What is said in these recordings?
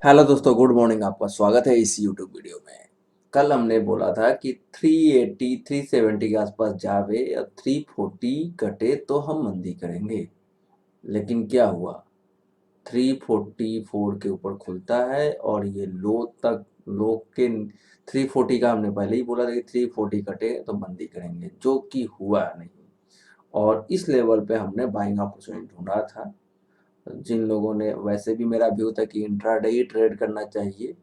Hello दोस्तों, good morning. आपका स्वागत है इस यूट्यूब वीडियो में। कल हमने बोला था कि 380 370 के आसपास जावे या 340 कटे तो हम मंदी करेंगे, लेकिन क्या हुआ? 344 के ऊपर खुलता है और ये लो तक, लो के 340 का हमने पहले ही बोला था कि 340 कटे तो मंदी करेंगे, जो कि हुआ नहीं। और इस लेवल पे हमने बाइंग अपॉर्चुनिटी ढूंढा था। जिन लोगों ने, वैसे भी मेरा व्यू था कि इंट्राडे ही ट्रेड करना चाहिए,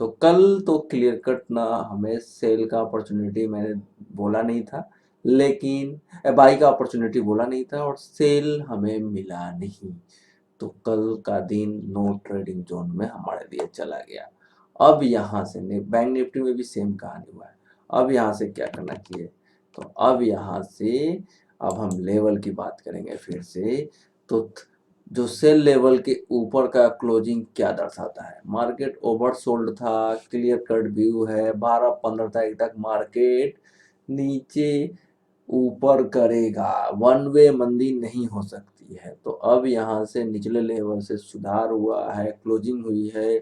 तो कल तो क्लियर कट ना हमें सेल का अपॉर्चुनिटी मैंने बोला नहीं था, लेकिन बाई का अपॉर्चुनिटी बोला नहीं था और सेल हमें मिला नहीं। तो कल का दिन नो ट्रेडिंग जोन में हमारे लिए चला गया। अब यहाँ से बैंक निफ्टी में भी सेम कहानी हुआ है। अब यहाँ से क्या करना चाहिए? तो अब यहाँ से अब हम लेवल की बात करेंगे फिर से। तो जो सेल लेवल के ऊपर का क्लोजिंग क्या दर्शाता है? मार्केट ओवरसोल्ड था, क्लियर कट व्यू है। 12-15 तारीख तक मार्केट नीचे ऊपर करेगा, वन वे मंदी नहीं हो सकती है। तो अब यहाँ से निचले लेवल से सुधार हुआ है, क्लोजिंग हुई है।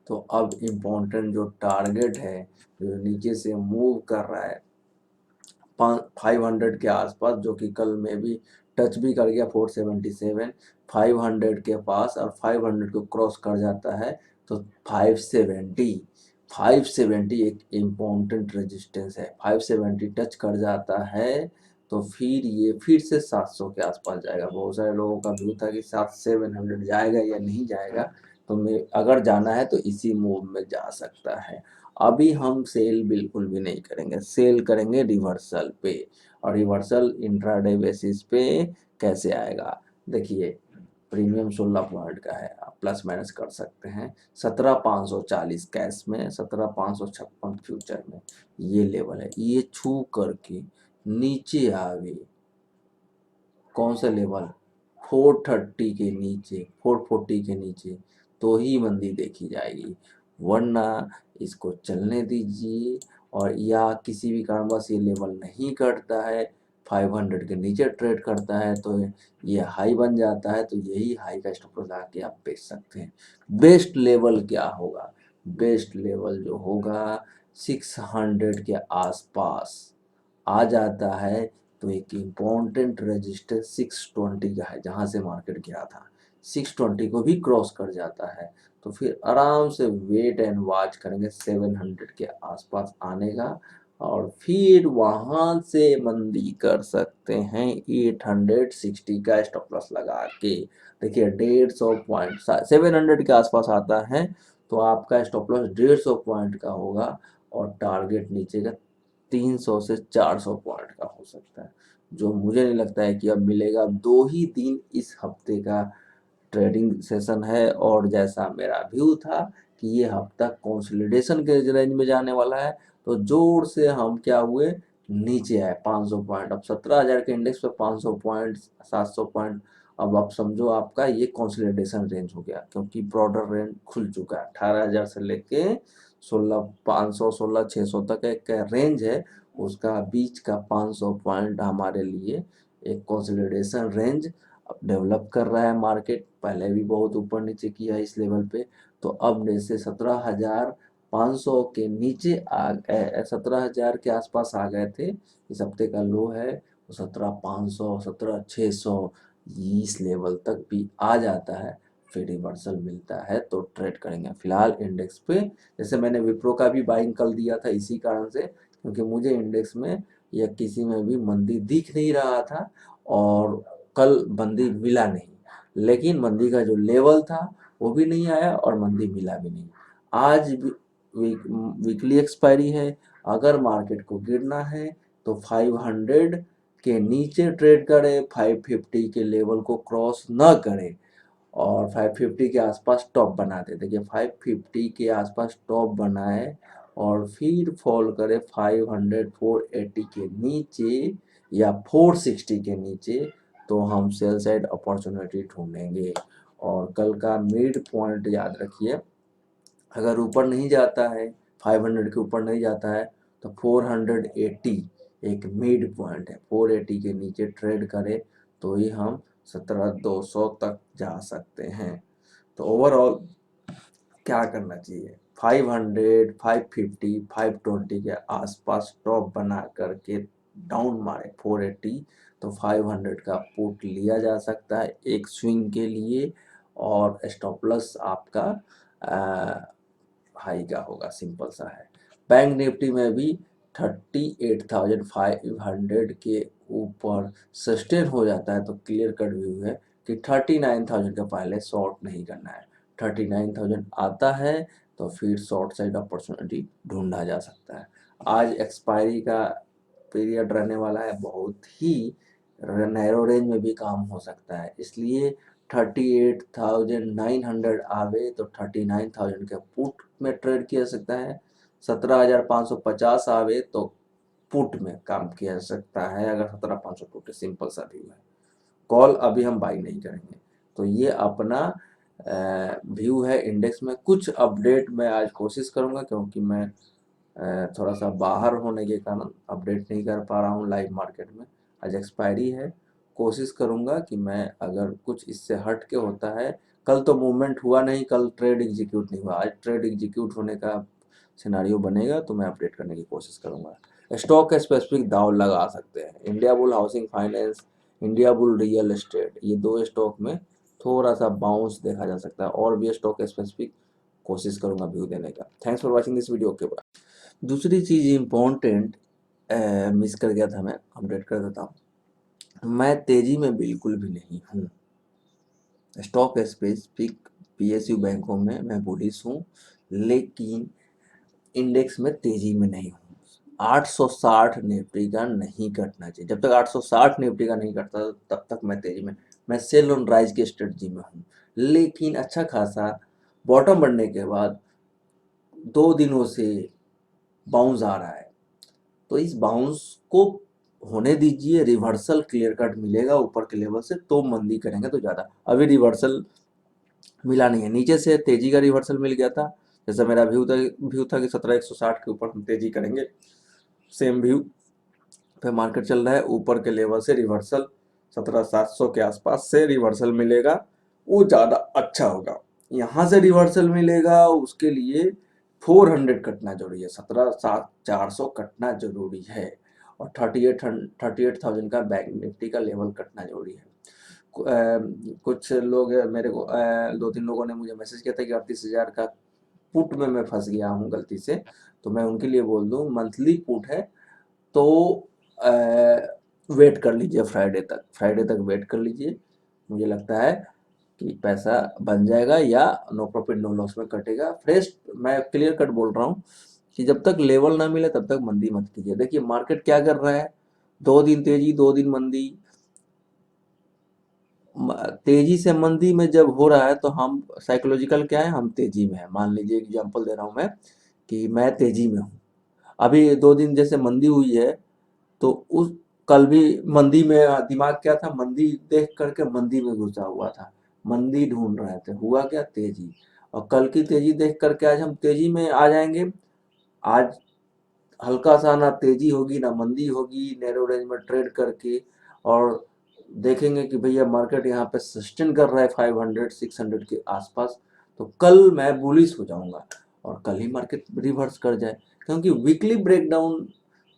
तो अब इम्पोर्टेंट जो टारगेट है, जो नीचे से मूव कर रहा है 500 के आसपास, जो कि कल में भी टच भी कर गया 477, 500 के पास, और 500 को क्रॉस कर जाता है तो 570 एक इम्पोर्टेंट रेजिस्टेंस है। 570 टच कर जाता है तो फिर ये फिर से 700 के आसपास जाएगा। बहुत सारे लोगों का व्यू था कि 700 जाएगा या नहीं जाएगा, तो मैं अगर जाना है तो इसी मूव में जा सकता है। अभी हम सेल बिल्कुल भी नहीं करेंगे, सेल करेंगे रिवर्सल पे। और रिवर्सल इंट्राडे बेसिस पे कैसे आएगा? देखिए, प्रीमियम 16 पॉइंट का है, आप प्लस माइनस कर सकते हैं। 17,540 कैश में, 17,556 फ्यूचर में ये लेवल है। ये छू करके नीचे आ गए, कौन सा लेवल? 430 के नीचे, 440 के नीचे तो ही मंदी देखी जाएगी, वरना इसको चलने दीजिए। और या किसी भी कारणवश ये लेवल नहीं करता है, 500 के नीचे ट्रेड करता है, तो ये हाई बन जाता है, तो यही हाई का स्टॉप लगा के आप बेच सकते हैं। बेस्ट लेवल क्या होगा? बेस्ट लेवल जो होगा 600 के आसपास आ जाता है, तो एक इम्पोर्टेंट रेजिस्टेंस 620 का है, जहाँ से मार्केट गिरा था। 620 को भी क्रॉस कर जाता है तो फिर आराम से वेट एंड वॉच करेंगे 700 के आसपास आने का, और फिर वहाँ से मंदी कर सकते हैं 860 का स्टॉप लॉस लगा के। देखिए, 150 पॉइंट 700 के आसपास आता है तो आपका स्टॉप लॉस 150 पॉइंट का होगा, और टारगेट नीचे का 300 से 400 पॉइंट का हो सकता है, जो मुझे नहीं लगता है कि अब मिलेगा। 2 ही दिन इस हफ्ते का ट्रेडिंग सेशन है, और जैसा मेरा व्यू था कि ये हफ्ता कंसोलिडेशन के रेंज में जाने वाला है, तो जोर से हम क्या हुए, नीचे आए 500 पॉइंट। अब 17,000 के इंडेक्स पे 500 पॉइंट, 700 पॉइंट, अब आप समझो आपका ये कंसोलिडेशन रेंज हो गया, क्योंकि ब्रॉडर रेंज खुल चुका है। 18,000 से लेके 16,500 16,600 तक एक रेंज है, उसका बीच का 500 पॉइंट हमारे लिए एक कंसोलिडेशन रेंज अब डेवलप कर रहा है। मार्केट पहले भी बहुत ऊपर नीचे किया है इस लेवल पे, तो अब जैसे 17,500 के नीचे आ गए, 17,000 के आसपास आ गए थे, इस हफ्ते का लो है, तो 17,500 17,600 इस लेवल तक भी आ जाता है, फिर रिवर्सल मिलता है तो ट्रेड करेंगे। फिलहाल इंडेक्स पे, जैसे मैंने विप्रो का भी बाइंग कल दिया था इसी कारण से, क्योंकि मुझे इंडेक्स में या किसी में भी मंदी दिख नहीं रहा था, और कल मंदी मिला नहीं, लेकिन मंदी का जो लेवल था वो भी नहीं आया और मंदी मिला भी नहीं। आज वीकली एक्सपायरी है, अगर मार्केट को गिरना है तो 500 के नीचे ट्रेड करे, 550 के लेवल को क्रॉस न करे, और 550 के आसपास टॉप बना दे। देखिए, 550 के आसपास टॉप बनाए और फिर फॉल करे 500 480 के नीचे या 460 के नीचे, तो हम सेल साइड अपॉर्चुनिटी ढूंढेंगे। और कल का मिड पॉइंट याद रखिए, अगर ऊपर नहीं जाता है, 500 के ऊपर नहीं जाता है, तो 480 एक मिड पॉइंट है। 480 के नीचे ट्रेड करे तो ही हम 17,200 तक जा सकते हैं। तो ओवरऑल क्या करना चाहिए, 500, 550, 520 के आसपास स्टॉप बना करके डाउन मारे 480 तो 500 का पुट लिया जा सकता है एक स्विंग के लिए, और स्टॉप लॉस आपका हाई का होगा, सिंपल सा है। बैंक निफ्टी में भी 38,500 के ऊपर सस्टेन हो जाता है तो क्लियर कट व्यू है कि 39,000 का पहले शॉर्ट नहीं करना है। 39,000 आता है तो फिर शॉर्ट साइड अपॉर्चुनिटी ढूंढा जा सकता है। आज एक्सपायरी का पीरियड रहने वाला है, बहुत ही नैरो रेंज में भी काम हो सकता है, इसलिए 38,900 आवे तो 39,000 के पुट में ट्रेड किया जा सकता है। 17,550 आवे तो पुट में काम किया जा सकता है, अगर 17,500 टूटे, सिंपल सा व्यू है। कॉल अभी हम बाई नहीं करेंगे। तो ये अपना व्यू है इंडेक्स में। कुछ अपडेट मैं आज कोशिश करूंगा, क्योंकि मैं थोड़ा सा बाहर होने के कारण अपडेट नहीं कर पा रहा हूँ लाइव मार्केट में। आज एक्सपायरी है, कोशिश करूंगा कि मैं अगर कुछ इससे हट के होता है, कल तो मूवमेंट हुआ नहीं, कल ट्रेड एग्जीक्यूट नहीं हुआ, आज ट्रेड एग्जीक्यूट होने का सिनारियो बनेगा तो मैं अपडेट करने की कोशिश करूंगा। स्टॉक स्पेसिफिक दाव लगा सकते हैं, India bull housing finance, India bull real estate, ये दो स्टॉक में थोड़ा सा बाउंस देखा जा सकता है, और भी स्टॉक स्पेसिफिक कोशिश करूंगा व्यू देने का। Thanks for watching this video के बाद। दूसरी चीज़ इम्पोर्टेंट मिस कर गया था, मैं अपडेट कर देता हूँ। मैं तेजी में बिल्कुल भी नहीं हूँ। स्टॉक स्पेसिफिक पीएसयू बैंकों में मैं बुलिश हूँ, लेकिन इंडेक्स में तेजी में नहीं हूँ। 860 निफ्टी का नहीं कटना चाहिए, जब तक 860 निफ्टी का नहीं कटता तब तक मैं तेजी में, मैं सेल ऑन राइज की स्ट्रेटजी में हूँ। लेकिन अच्छा खासा बॉटम बढ़ने के बाद 2 दिनों से बाउंस आ रहा है, तो इस बाउंस को होने दीजिए, रिवर्सल क्लियर कट मिलेगा ऊपर के लेवल से तो मंदी करेंगे तो ज़्यादा। अभी रिवर्सल मिला नहीं है, नीचे से तेजी का रिवर्सल मिल गया था, जैसा मेरा व्यू था कि 17,160 के ऊपर हम तेजी करेंगे, सेम व्यू पे मार्केट चल रहा है। ऊपर के लेवल से रिवर्सल 17,700 के आसपास से रिवर्सल मिलेगा, वो ज़्यादा अच्छा होगा। यहाँ से रिवर्सल मिलेगा, उसके लिए 400 कटना जरूरी है, 17,400 कटना जरूरी है, और 38,000 का बैंक निफ्टी का लेवल कटना जरूरी है। कुछ लोग मेरे को 2-3 लोगों ने मुझे मैसेज किया था कि 38,000 का पुट में मैं फंस गया हूँ गलती से, तो मैं उनके लिए बोल दूँ मंथली पुट है तो वेट कर लीजिए, फ्राइडे तक वेट कर लीजिए। मुझे लगता है कि पैसा बन जाएगा, या नो प्रॉफिट नो लॉस में कटेगा। फ्रेश मैं क्लियर कट बोल रहा हूँ कि जब तक लेवल ना मिले तब तक मंदी मत कीजिए। देखिए मार्केट क्या कर रहा है, 2 दिन तेजी 2 दिन मंदी, तेजी से मंदी में जब हो रहा है तो हम साइकोलॉजिकल क्या है, हम तेजी में है। मान लीजिए एग्जांपल दे रहा हूँ मैं कि मैं तेजी में हूँ, अभी 2 दिन जैसे मंदी हुई है तो उस कल भी मंदी में दिमाग क्या था, मंदी देख करके मंदी में घुसा हुआ था, मंदी ढूंढ रहे थे, हुआ क्या, तेजी। और कल की तेजी देख करके आज हम तेजी में आ जाएंगे। आज हल्का सा ना तेजी होगी ना मंदी होगी, नैरो रेंज में ट्रेड करके, और देखेंगे कि भैया मार्केट यहाँ पे सस्टेन कर रहा है 500 600 के आसपास, तो कल मैं बुलिश हो जाऊंगा और कल ही मार्केट रिवर्स कर जाए। क्योंकि वीकली ब्रेकडाउन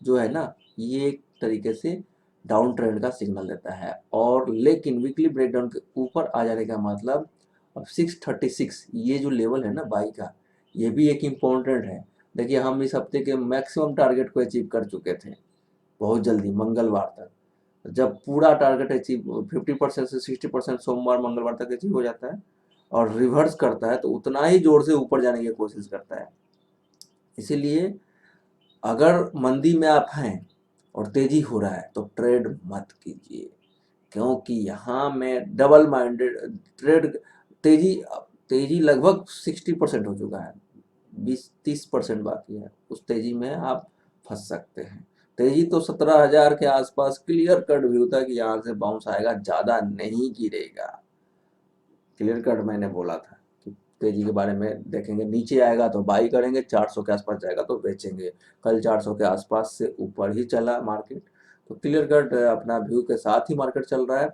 जो है ना, ये एक तरीके से डाउन ट्रेंड का सिग्नल देता है, और लेकिन वीकली ब्रेकडाउन के ऊपर आ जाने का मतलब, अब 636 ये जो लेवल है ना बाई का, ये भी एक इम्पोर्टेंट है। देखिए हम इस हफ्ते के मैक्सिमम टारगेट को अचीव कर चुके थे बहुत जल्दी मंगलवार तक। जब पूरा टारगेट अचीव 50% से 60% सोमवार मंगलवार तक अचीव हो जाता है और रिवर्स करता है तो उतना ही जोर से ऊपर जाने की कोशिश करता है। इसीलिए अगर मंदी में आप हैं और तेजी हो रहा है तो ट्रेड मत कीजिए, क्योंकि यहाँ में डबल माइंडेड ट्रेड, तेजी तेजी लगभग 60% हो चुका है, 20-30% बाकी है, उस तेजी में आप फंस सकते हैं। तेजी तो 17,000 के आसपास क्लियर कट व्यू था कि यहाँ से बाउंस आएगा, ज़्यादा नहीं गिरेगा। क्लियर कट मैंने बोला था कि तेजी के बारे में देखेंगे, नीचे आएगा तो बाई करेंगे, 400 के आसपास जाएगा तो बेचेंगे। कल 400 के आसपास से ऊपर ही चला मार्केट, तो क्लियर कट अपना व्यू के साथ ही मार्केट चल रहा है,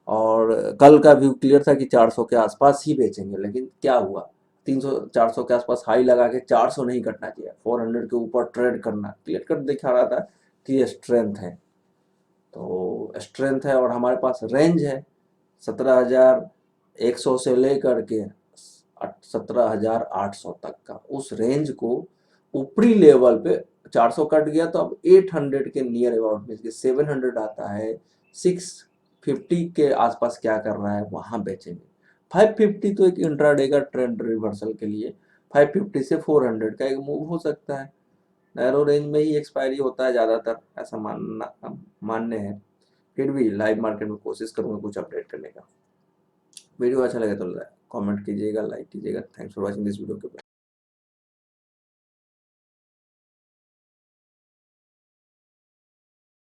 और कल का व्यू क्लियर था कि 400 के आसपास ही बेचेंगे, लेकिन क्या हुआ, 300-400 के आसपास हाई लगा के 400 नहीं कटना चाहिए, 400 के ऊपर ट्रेड करना। क्लियर कट दिखा रहा था कि ये स्ट्रेंथ है, तो स्ट्रेंथ है और हमारे पास रेंज है 17,100 से लेकर के 17,800 तक का। उस रेंज को ऊपरी लेवल पे 400 कट गया तो अब 800 के नियर अबाउट में 700 आता है, 650 के आसपास क्या कर रहा है वहां बेचेंगे। 550 तो एक इंट्राडे का ट्रेंड रिवर्सल के लिए 550 से 400 का एक मूव हो सकता है। नैरो रेंज में ही एक्सपायरी होता है ज़्यादातर, ऐसा मानने हैं। फिर भी लाइव मार्केट में कोशिश करूंगा कुछ अपडेट करने का। वीडियो अच्छा लगे तो कमेंट कीजिएगा, लाइक कीजिएगा। Thanks for watching this video के